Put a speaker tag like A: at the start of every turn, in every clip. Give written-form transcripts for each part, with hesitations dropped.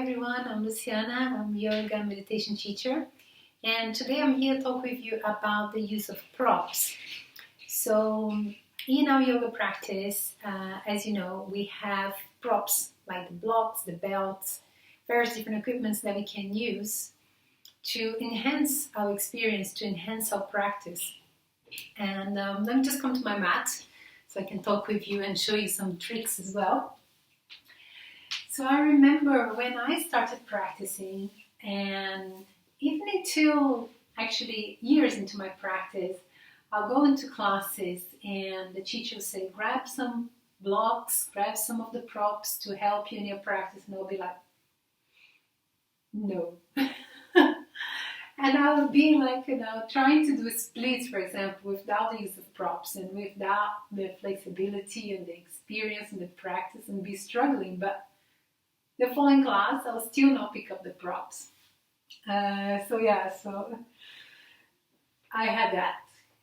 A: everyone, I'm Luciana, I'm a yoga and meditation teacher, and today I'm here to talk with you about the use of props. So in our yoga practice, as you know, we have props like the blocks, the belts, various different equipments that we can use to enhance our experience, to enhance our practice. And let me just come to my mat so I can talk with you and show you some tricks as well. So I remember when I started practicing, and even until actually years into my practice, I'll go into classes and the teacher will say, grab some blocks, grab some of the props to help you in your practice, and I'll be like, no. And I would be like, trying to do splits, for example, without the use of props and without the flexibility and the experience and the practice, and be struggling. But the following class, I'll still not pick up the props. So I had that.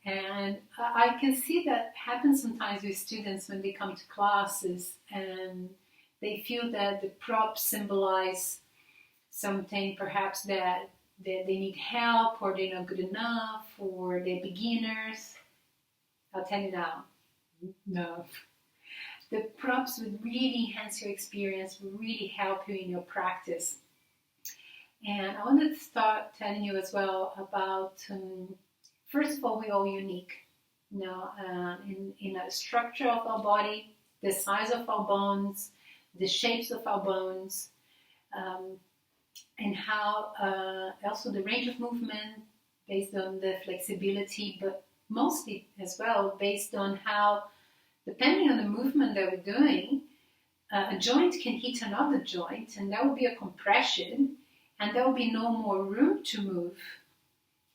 A: And I can see that happens sometimes with students when they come to classes and they feel that the props symbolize something perhaps that they need help, or they're not good enough, or they're beginners. I'll tell you now, no. The props would really enhance your experience, would really help you in your practice. And I wanted to start telling you as well about, first of all, we're all unique. In the structure of our body, the size of our bones, the shapes of our bones, and how also the range of movement based on the flexibility, but mostly as well based on how, depending on the movement that we're doing, a joint can hit another joint, and that will be a compression, and there will be no more room to move.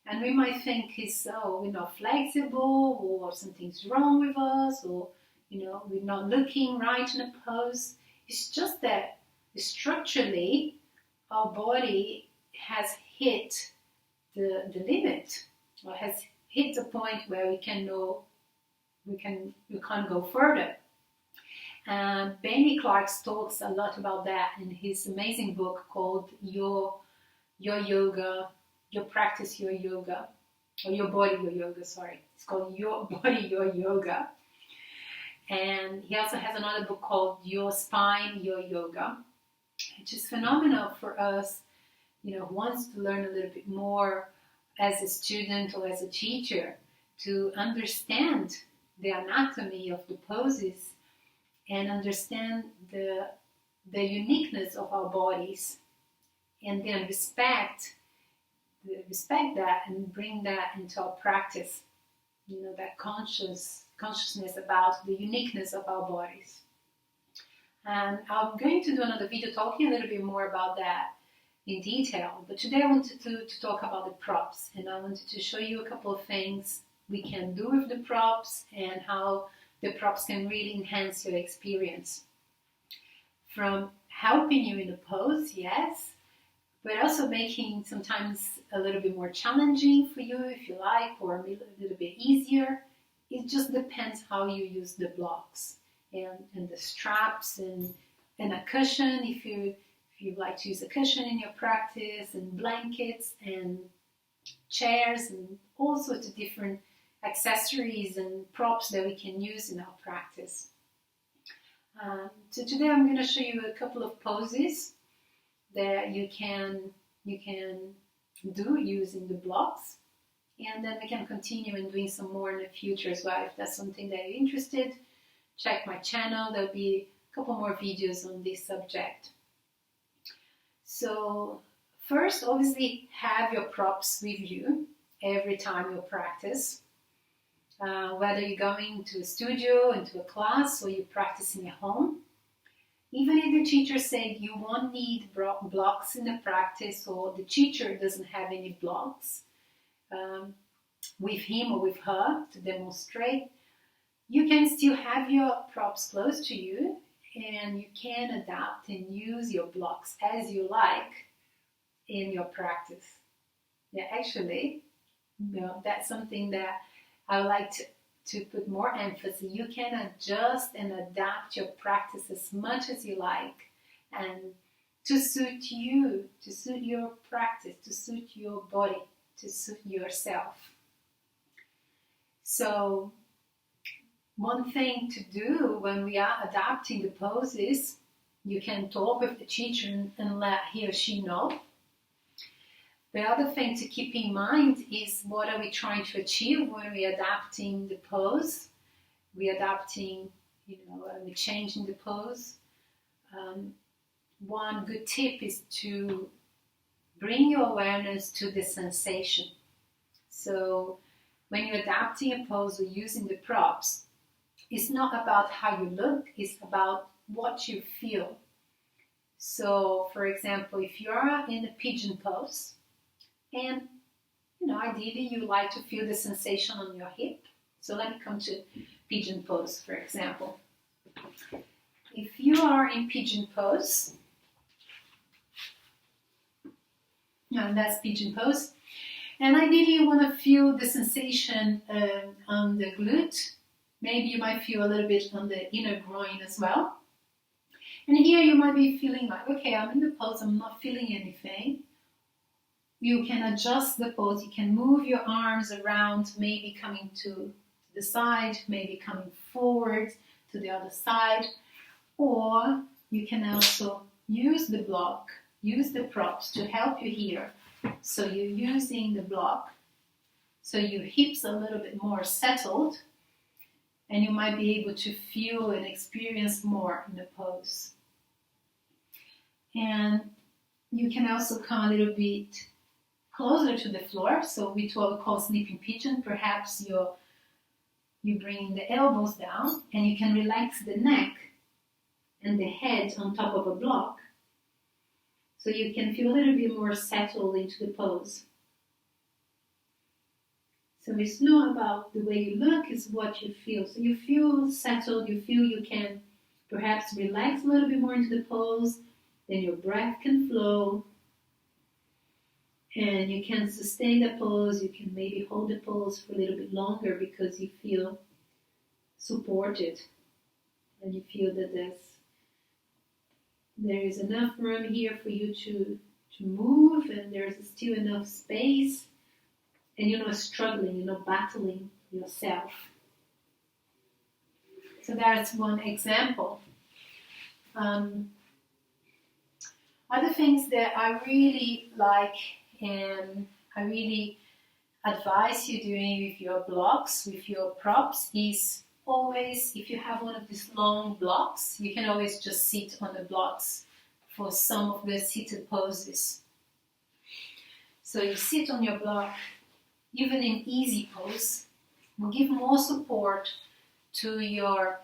A: And we might think we're not flexible, or something's wrong with us, or we're not looking right in a pose. It's just that structurally our body has hit the limit, or has hit the point where we can't go further. Benny Clark talks a lot about that in his amazing book called Your Yoga, Your Practice, Your Yoga, or Your Body, Your Yoga, sorry. It's called Your Body, Your Yoga. And he also has another book called Your Spine, Your Yoga, which is phenomenal for us, who wants to learn a little bit more as a student or as a teacher, to understand the anatomy of the poses and understand the uniqueness of our bodies, and then respect that and bring that into our practice. That consciousness about the uniqueness of our bodies. And I'm going to do another video talking a little bit more about that in detail. But today I wanted to talk about the props, and I wanted to show you a couple of things we can do with the props and how the props can really enhance your experience. From helping you in the pose, yes, but also making sometimes a little bit more challenging for you if you like, or a little bit easier. It just depends how you use the blocks and the straps and a cushion if you like to use a cushion in your practice, and blankets and chairs and all sorts of different accessories and props that we can use in our practice. So today I'm going to show you a couple of poses that you can do using the blocks, and then we can continue in doing some more in the future as well. If that's something that you're interested, check my channel. There'll be a couple more videos on this subject. So first, obviously, have your props with you every time you practice. Whether you're going to a studio, into a class, or you're practicing at home. Even if the teacher said you won't need blocks in the practice, or the teacher doesn't have any blocks with him or with her to demonstrate, you can still have your props close to you, and you can adapt and use your blocks as you like in your practice. Yeah, actually, that's something that I would like to put more emphasis. You can adjust and adapt your practice as much as you like, and to suit you, to suit your practice, to suit your body, to suit yourself. So one thing to do when we are adapting the poses, you can talk with the teacher and let he or she know. The other thing to keep in mind is what are we trying to achieve when we're adapting the pose. We're adapting, we're changing the pose. One good tip is to bring your awareness to the sensation. So when you're adapting a pose or using the props, it's not about how you look, it's about what you feel. So, for example, if you're in a pigeon pose, and ideally you like to feel the sensation on your hip. So let me come to pigeon pose, for example. If you are in pigeon pose, that's pigeon pose, and ideally you want to feel the sensation on the glute. Maybe you might feel a little bit on the inner groin as well. And here you might be feeling like, okay, I'm in the pose, I'm not feeling anything. You can adjust the pose, you can move your arms around, maybe coming to the side, maybe coming forward to the other side, or you can also use the block, use the props to help you here. So you're using the block, so your hips are a little bit more settled, and you might be able to feel and experience more in the pose. And you can also come a little bit closer to the floor, so we call sleeping pigeon. Perhaps you bring the elbows down and you can relax the neck and the head on top of a block, so you can feel a little bit more settled into the pose. So it's not about the way you look, it's what you feel. So you feel settled, you feel you can perhaps relax a little bit more into the pose, then your breath can flow, and you can sustain the pose. You can maybe hold the pose for a little bit longer because you feel supported and you feel that there is enough room here for you to move, and there's still enough space, and you're not struggling, you're not battling yourself. So that's one example. Other things that I really like and I really advise you doing with your blocks, with your props, is always, if you have one of these long blocks, you can always just sit on the blocks for some of the seated poses. So you sit on your block, even in easy pose, will give more support to your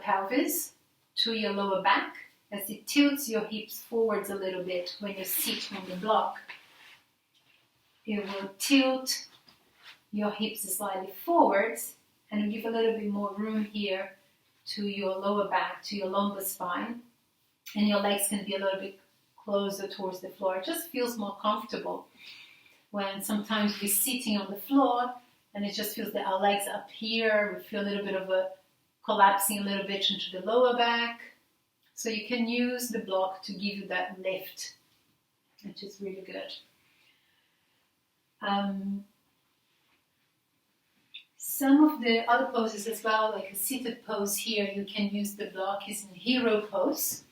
A: pelvis, to your lower back, as it tilts your hips forwards a little bit when you sit on the block. It will tilt your hips slightly forwards and give a little bit more room here to your lower back, to your lumbar spine, and your legs can be a little bit closer towards the floor. It just feels more comfortable when sometimes we're sitting on the floor and it just feels that our legs up here, we feel a little bit of a collapsing a little bit into the lower back. So you can use the block to give you that lift, which is really good. Some of the other poses as well, like a seated pose here, you can use the block, is in hero pose.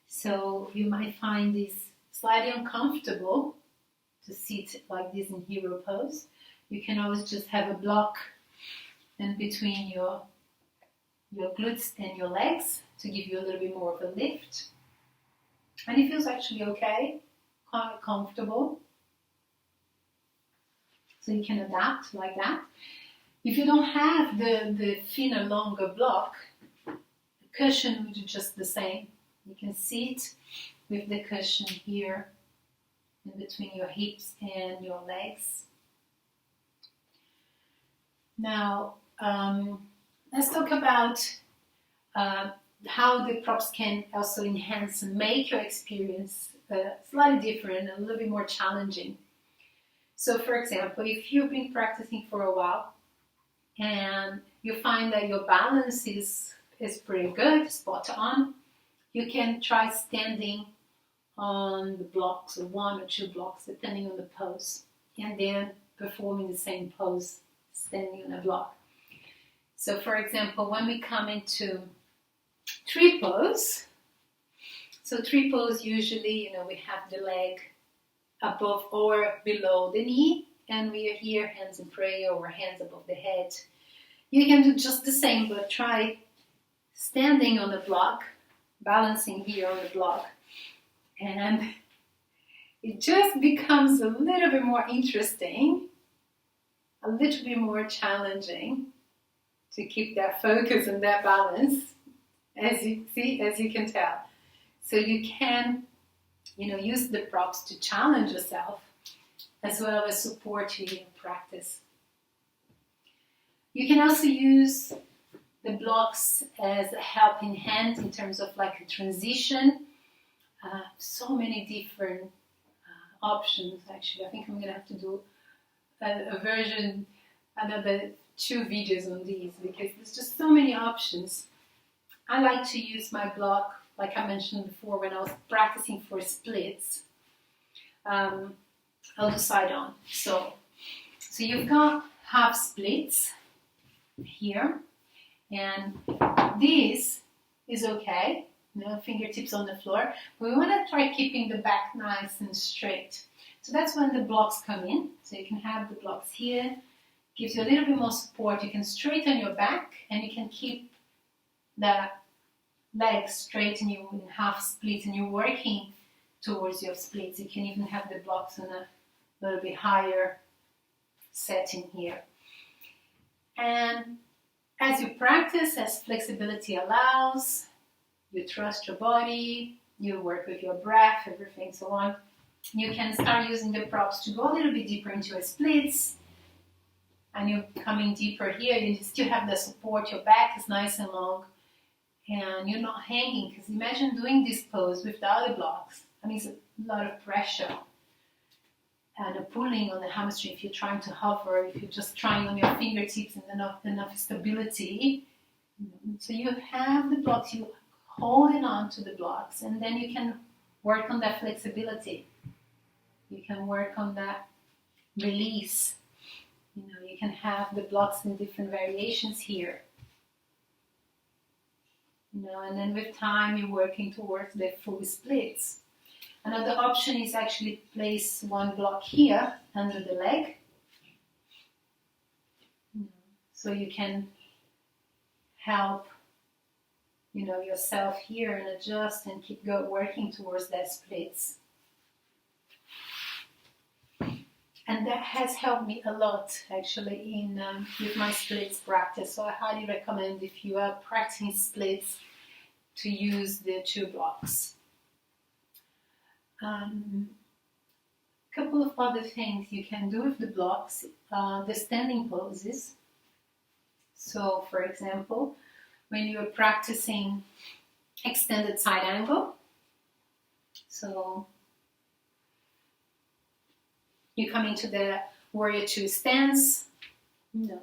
A: So you might find this slightly uncomfortable to sit like this in hero pose. You can always just have a block in between your glutes and your legs to give you a little bit more of a lift. And it feels actually okay, quite comfortable. So you can adapt like that. If you don't have the thinner, longer block, the cushion would do just the same. You can sit with the cushion here in between your hips and your legs. Now, let's talk about how the props can also enhance and make your experience slightly different and a little bit more challenging. So, for example, if you've been practicing for a while and you find that your balance is pretty good, spot on, You can try standing on the blocks, or 1 or 2 blocks, depending on the pose, and then performing the same pose standing on a block. So for example, when we come into tree pose, so tree pose usually, we have the leg above or below the knee, and we are here, hands in prayer, or hands above the head. You can do just the same, but try standing on the block, balancing here on the block, and it just becomes a little bit more interesting, a little bit more challenging to keep that focus and that balance, as you can tell. So you can, use the props to challenge yourself as well as support you in your practice. You can also use the blocks as a helping hand in terms of like a transition. So many different options, actually. I think I'm going to have to do a version, another 2 videos on these, because there's just so many options. I like to use my block, like I mentioned before, when I was practicing for splits. I'll do side on. So you've got half splits here, and this is okay. Fingertips on the floor. But we want to try keeping the back nice and straight. So that's when the blocks come in. So you can have the blocks here. Gives you a little bit more support. You can straighten your back, and you can keep the legs straight, and you're in half split, and you're working towards your splits. You can even have the blocks on a little bit higher setting here. And as you practice, as flexibility allows, you trust your body, you work with your breath, everything, so on. You can start using the props to go a little bit deeper into your splits, and you're coming deeper here. You still have the support, your back is nice and long, and you're not hanging, because imagine doing this pose without the blocks. I mean, it's a lot of pressure and a pulling on the hamstring if you're trying to hover, if you're just trying on your fingertips and not enough stability. So you have the blocks, you holding on to the blocks, and then you can work on that flexibility. You can work on that release. You can have the blocks in different variations here. And then with time you're working towards the full splits. Another option is actually place 1 block here under the leg. So you can help yourself here and adjust and keep working towards that splits. And that has helped me a lot, actually, in with my splits practice. So I highly recommend, if you are practicing splits, to use the 2 blocks. Couple of other things you can do with the blocks, the standing poses. So, for example, when you're practicing extended side angle, so you come into the Warrior 2 stance.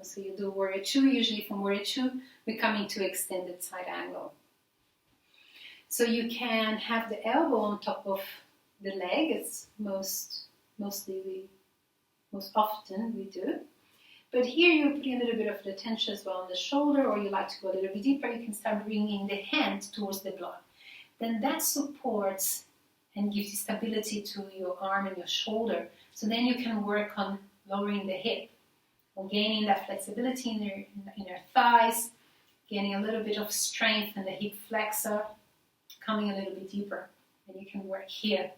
A: So you do Warrior 2. Usually from Warrior 2, we come into extended side angle. So you can have the elbow on top of the leg. It's most often we do. But here you're putting a little bit of the tension as well on the shoulder, or you like to go a little bit deeper, you can start bringing the hand towards the block. Then that supports and gives you stability to your arm and your shoulder. So then you can work on lowering the hip, or gaining that flexibility in your thighs, gaining a little bit of strength in the hip flexor, coming a little bit deeper. And you can work here.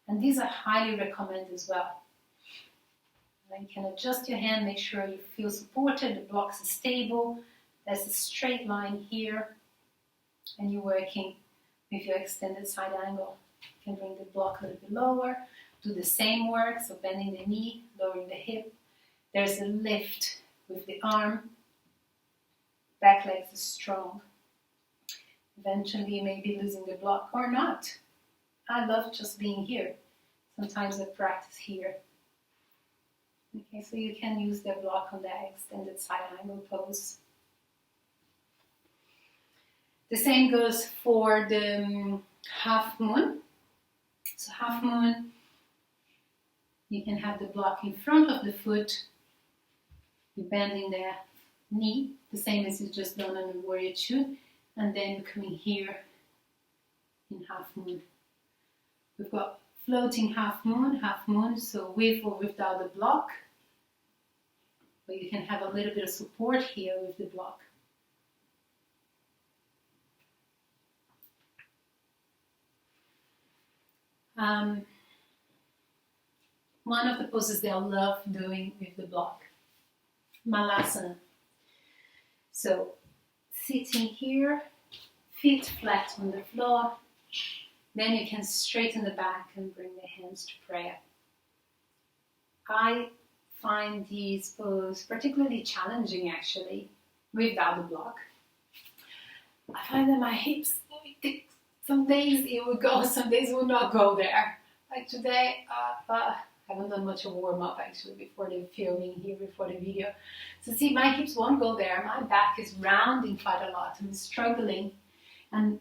A: And these I highly recommend as well. Then you can adjust your hand, make sure you feel supported, the blocks are stable, there's a straight line here, and you're working with your extended side angle. You can bring the block a little bit lower, do the same work, so bending the knee, lowering the hip. There's a lift with the arm, back legs are strong. Eventually you may be losing the block or not. I love just being here. Sometimes I practice here. Okay, so you can use the block on the extended side angle pose. The same goes for the half moon. So half moon, you can have the block in front of the foot. You're bending the knee, the same as you just done on the warrior two, and then you're coming here in half moon. We've got floating half moon, so with or without the block. But you can have a little bit of support here with the block. One of the poses that I love doing with the block, Malasana. So sitting here, feet flat on the floor, then you can straighten the back and bring the hands to prayer. I find these poses particularly challenging actually, without the block. I find that my hips, some days it would go, some days it would not go there. Like today, I haven't done much of a warm-up actually before the filming here, before the video. So see, my hips won't go there. My back is rounding quite a lot. I'm struggling. And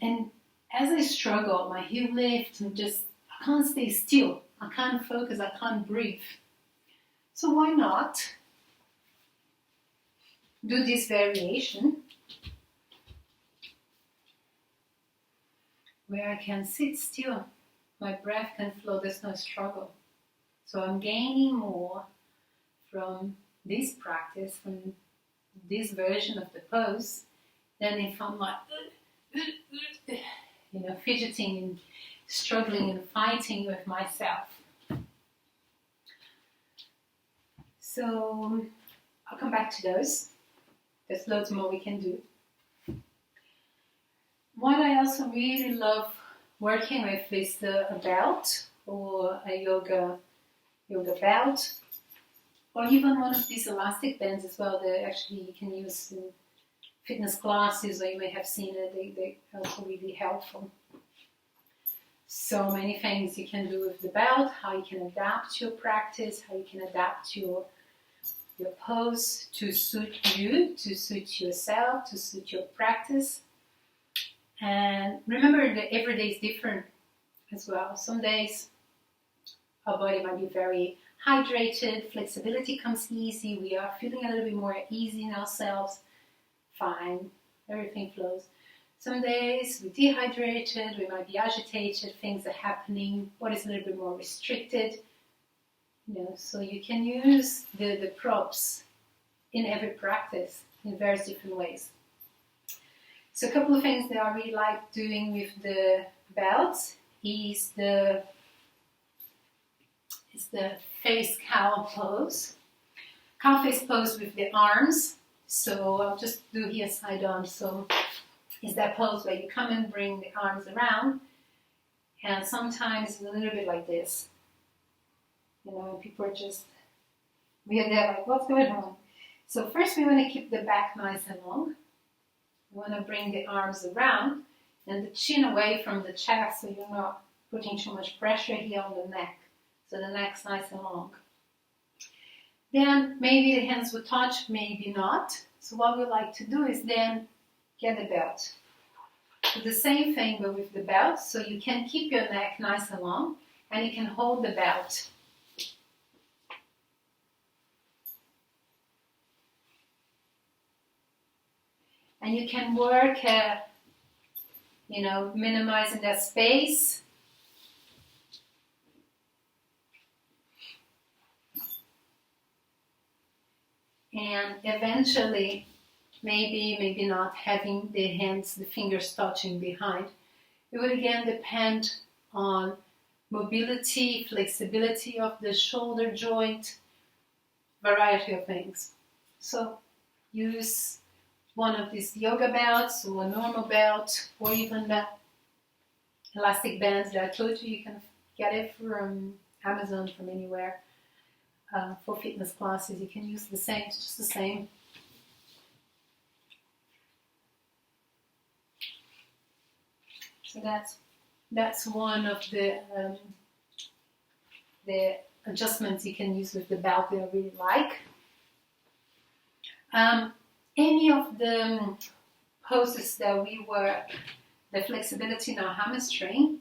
A: as I struggle, my heel lifts and I can't stay still. I can't focus, I can't breathe. So why not do this variation where I can sit still. My breath can flow, there's no struggle. So I'm gaining more from this practice, from this version of the pose, than if I'm like, fidgeting and struggling and fighting with myself. So I'll come back to those. There's loads more we can do. What I also really love working with is a belt or a yoga belt, or even one of these elastic bands as well that actually you can use in fitness classes, or you may have seen it. They're also really helpful. So many things you can do with the belt, how you can adapt your practice, how you can adapt your pose to suit you, to suit yourself, to suit your practice. And remember that every day is different as well. Some days our body might be very hydrated, flexibility comes easy, we are feeling a little bit more easy in ourselves, fine, everything flows. Some days we're dehydrated, we might be agitated, things are happening, body's a little bit more restricted. So you can use the props in every practice in various different ways. So a couple of things that I really like doing with the belts is the face cow pose. Cow face pose with the arms. So I'll just do here side arms. So it's that pose where you come and bring the arms around, and sometimes it's a little bit like this. People are we're there like, what's going on? So first we want to keep the back nice and long. We want to bring the arms around and the chin away from the chest, so you're not putting too much pressure here on the neck. So the neck's nice and long. Then maybe the hands will touch, maybe not. So what we like to do is then get the belt. So the same thing but with the belt, so you can keep your neck nice and long and you can hold the belt. And you can work, minimizing that space. And eventually, maybe not having the hands, the fingers touching behind. It will again depend on mobility, flexibility of the shoulder joint, variety of things. So use one of these yoga belts or a normal belt, or even that elastic bands that I told you can get it from Amazon, from anywhere. For fitness classes, you can use the same, it's just the same. So that's one of the adjustments you can use with the belt that I really like. Any of the poses that we work the flexibility in our hamstring,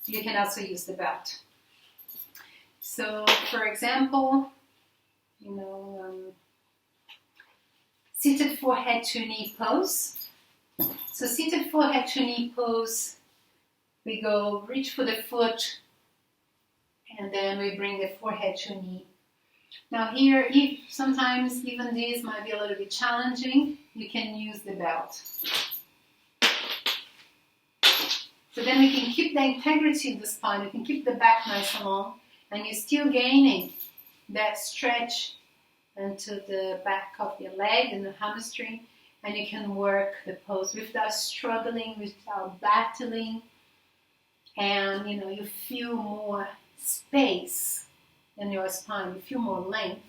A: you can also use the belt. So, for example, seated forehead to knee pose. So seated forehead to knee pose, we go reach for the foot, and then we bring the forehead to knee. Now here, if sometimes even this might be a little bit challenging, you can use the belt. So then we can keep the integrity of the spine, we can keep the back nice and long, and you're still gaining that stretch into the back of your leg and the hamstring, and you can work the pose without struggling, without battling, and you feel more space in your spine, you feel more length,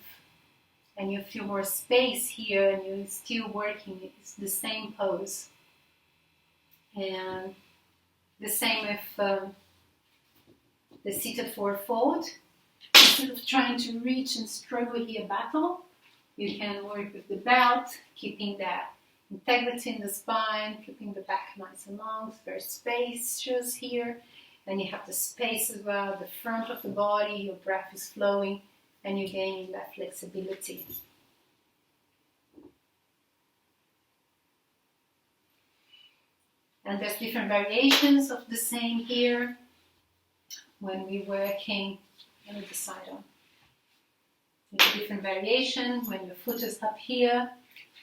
A: and you feel more space here, and you're still working. It's the same pose, and the same with the seated forward fold. Instead of trying to reach and struggle here, battle, you can work with the belt, keeping that integrity in the spine, keeping the back nice and long. It's very spacious here. Then you have the space as well, the front of the body, your breath is flowing, and you're gaining that flexibility. And there's different variations of the same here when we're working. Let me decide on a different variation. When your foot is up here,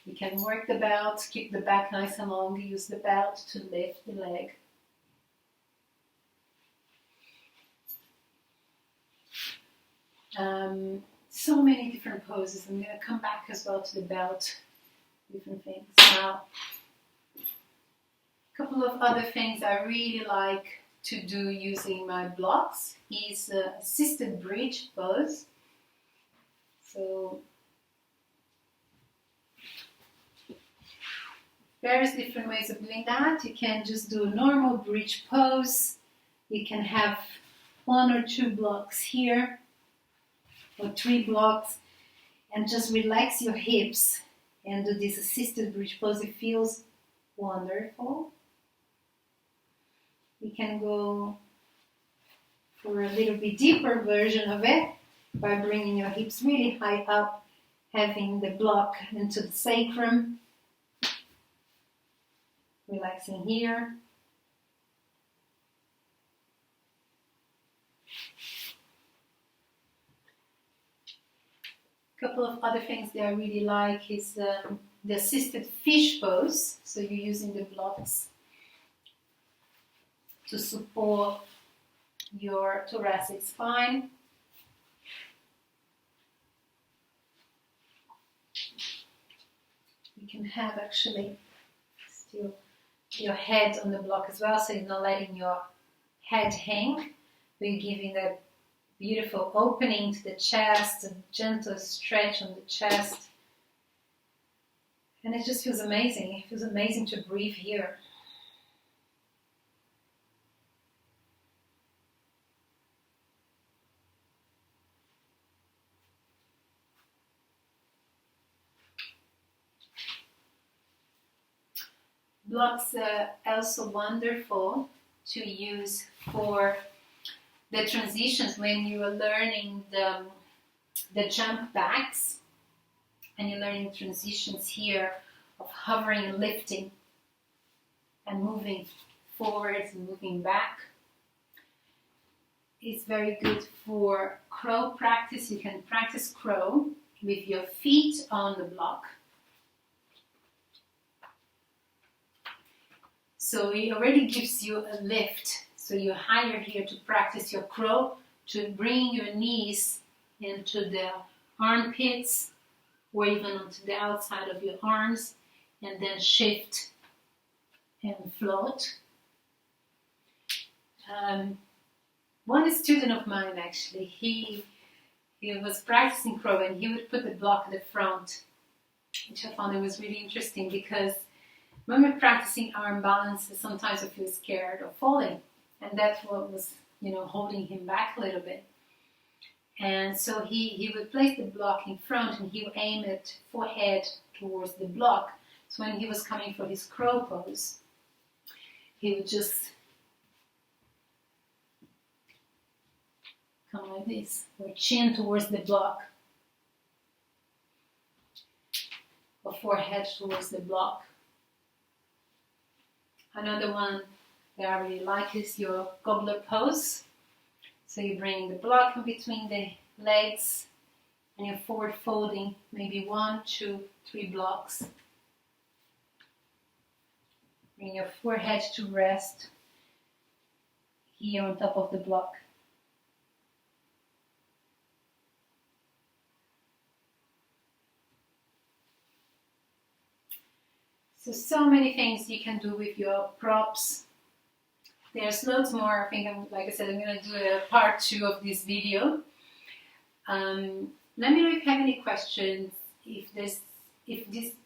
A: you can work the belt, keep the back nice and long, use the belt to lift the leg. So many different poses. I'm going to come back as well to the belt, different things. Now, a couple of other things I really like to do using my blocks is assisted bridge pose. So various different ways of doing that. You can just do a normal bridge pose. You can have 1 or 2 blocks here, or 3 blocks, and just relax your hips and do this assisted bridge pose. It feels wonderful. You can go for a little bit deeper version of it by bringing your hips really high up, having the block into the sacrum, relaxing here. A couple of other things that I really like is the assisted fish pose. So you're using the blocks to support your thoracic spine. You can have actually still your head on the block as well, so you're not letting your head hang, but you're giving that beautiful opening to the chest, a gentle stretch on the chest. And it just feels amazing. It feels amazing to breathe here. Blocks are also wonderful to use for the transitions when you are learning the jump backs, and you're learning transitions here of hovering and lifting and moving forwards and moving back. It's very good for crow practice. You can practice crow with your feet on the block. So it already gives you a lift. So you're higher here to practice your crow, to bring your knees into the armpits or even onto the outside of your arms, and then shift and float. One student of mine actually, he was practicing crow, and he would put the block at the front, which I found it was really interesting, because when we're practicing arm balance, sometimes I feel scared of falling, and that's what was, holding him back a little bit. And so he would place the block in front, and he would aim it forehead towards the block So when he was coming for his crow pose, he would just come like this, or chin towards the block, or forehead towards the block. Another one that I really like is your gobbler pose. So you bring the block in between the legs and you're forward folding maybe 1, 2, 3 blocks. Bring your forehead to rest here on top of the block. So many things you can do with your props. There's loads more. I think, like I said, I'm going to do a part 2 of this video. Let me know if you have any questions. If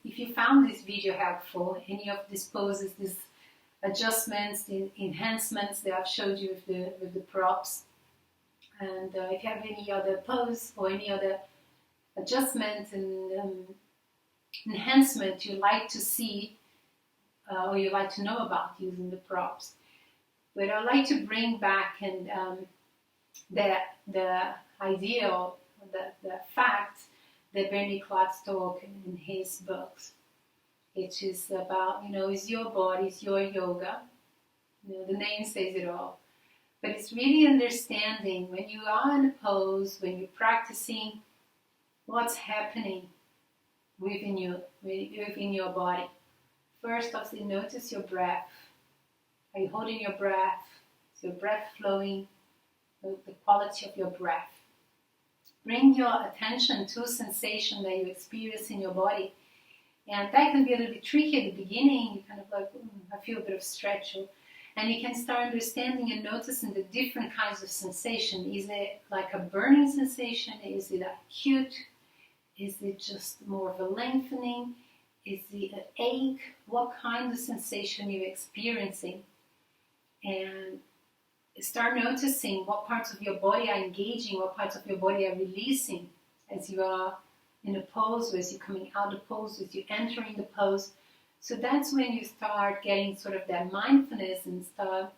A: you found this video helpful, any of these poses, these adjustments, the enhancements that I've showed you with the props, and if you have any other pose or any other adjustment and enhancement you'd like to see or you'd like to know about using the props. But I'd like to bring back and the idea or the fact that Bernie Clark's talk in his books, it is about, it's your body, it's your yoga. The name says it all. But it's really understanding when you are in a pose, when you're practicing, what's happening within your body. First, obviously, notice your breath. Are you holding your breath? Is your breath flowing? The quality of your breath. Bring your attention to a sensation that you experience in your body. And that can be a little bit tricky at the beginning. You kind of like, I feel a bit of stretch. And you can start understanding and noticing the different kinds of sensation. Is it like a burning sensation? Is it acute? Is it just more of a lengthening? Is it an ache? What kind of sensation you're experiencing? And start noticing what parts of your body are engaging, what parts of your body are releasing as you are in a pose, or as you're coming out of the pose, as you're entering the pose. So that's when you start getting sort of that mindfulness and start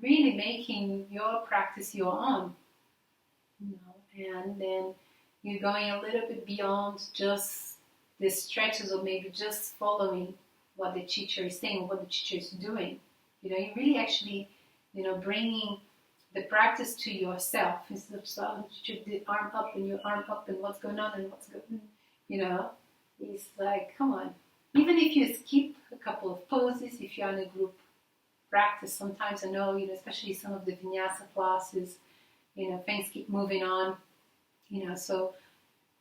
A: really making your practice your own. And then you're going a little bit beyond just the stretches or maybe just following what the teacher is saying, what the teacher is doing. You're really actually, bringing the practice to yourself instead of starting to the arm up and your arm up and what's going on and what's going on. It's like, come on. Even if you skip a couple of poses, if you're in a group practice, sometimes I know, especially some of the vinyasa classes, things keep moving on, so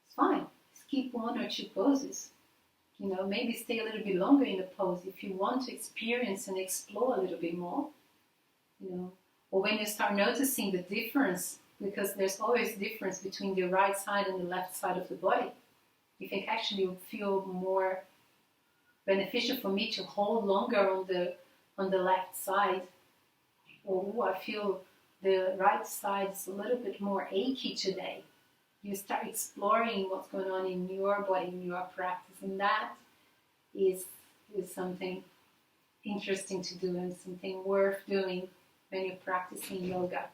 A: it's fine. Skip 1 or 2 poses. Maybe stay a little bit longer in the pose if you want to experience and explore a little bit more. Or when you start noticing the difference, because there's always difference between the right side and the left side of the body. You think actually it would feel more beneficial for me to hold longer on the left side, or I feel the right side is a little bit more achy today. You start exploring what's going on in your body, in your practice, and that is something interesting to do and something worth doing when you're practicing yoga.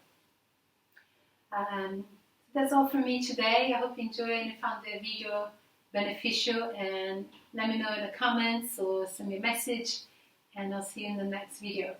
A: That's all from me today. I hope you enjoyed and found the video beneficial, and let me know in the comments or send me a message, and I'll see you in the next video.